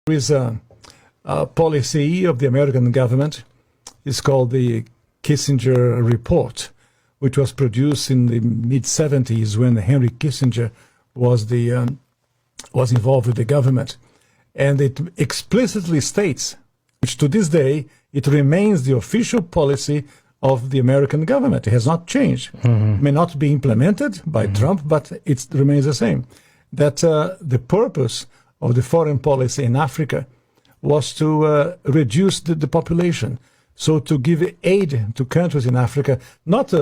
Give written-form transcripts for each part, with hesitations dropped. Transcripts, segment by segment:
There is a policy of the American government. It's called the Kissinger Report, which was produced in the mid-70s when Henry Kissinger was involved with the government. And it explicitly states, which to this day, it remains the official policy of the American government. It has not changed. It may not be implemented by Trump, but it remains the same. That the purpose of the foreign policy in Africa was to reduce the population. So to give aid to countries in Africa, not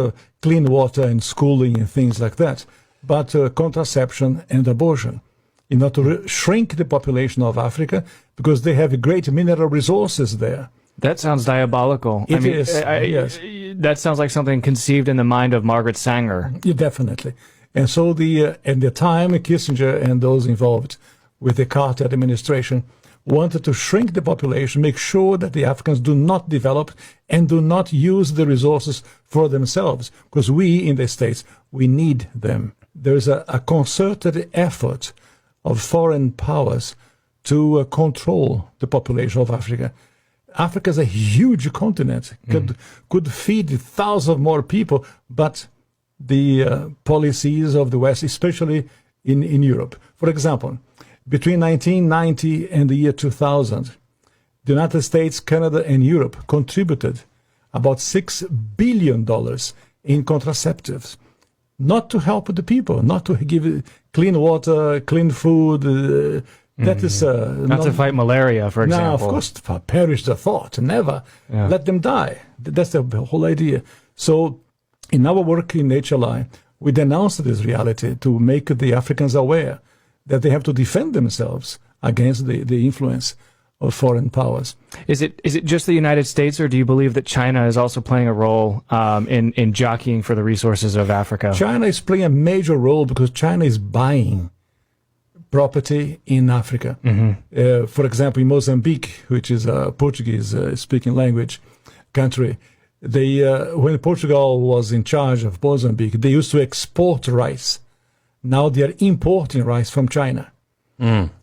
clean water and schooling and things like that, but contraception and abortion, in order to shrink the population of Africa, because they have great mineral resources there. That sounds diabolical. It is, yes. That sounds like something conceived in the mind of Margaret Sanger. Yeah, definitely. And so at the time, Kissinger and those involved with the Carter administration wanted to shrink the population, make sure that the Africans do not develop and do not use the resources for themselves, because we in the States, we need them. There's a concerted effort of foreign powers to control the population of Africa. Africa is a huge continent, could feed thousands more people, but the policies of the West, especially in Europe. For example, between 1990 and the year 2000, the United States, Canada, and Europe contributed about $6 billion in contraceptives, not to help the people, not to give clean water, clean food. That is not to fight malaria, for example. No, of course, perish the thought. Never let them die. That's the whole idea. So, in our work in HLI, we denounced this reality to make the Africans aware that they have to defend themselves against the influence of foreign powers. Is it just the United States, or do you believe that China is also playing a role in jockeying for the resources of Africa? China is playing a major role because China is buying property in Africa. For example, in Mozambique, which is a Portuguese-speaking language country, when Portugal was in charge of Mozambique, they used to export rice. Now they are importing rice from China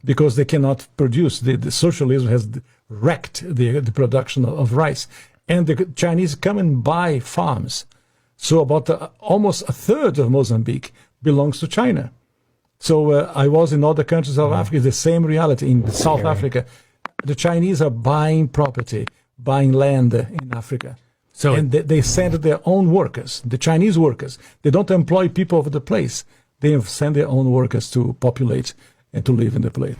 because they cannot produce. The socialism has wrecked the production of rice. And the Chinese come and buy farms. So about almost a third of Mozambique belongs to China. So I was in other countries of Africa, the same reality. In South Africa, the Chinese are buying property, buying land in Africa. And they send their own workers, the Chinese workers. They don't employ people of the place. They send their own workers to populate and to live in the place.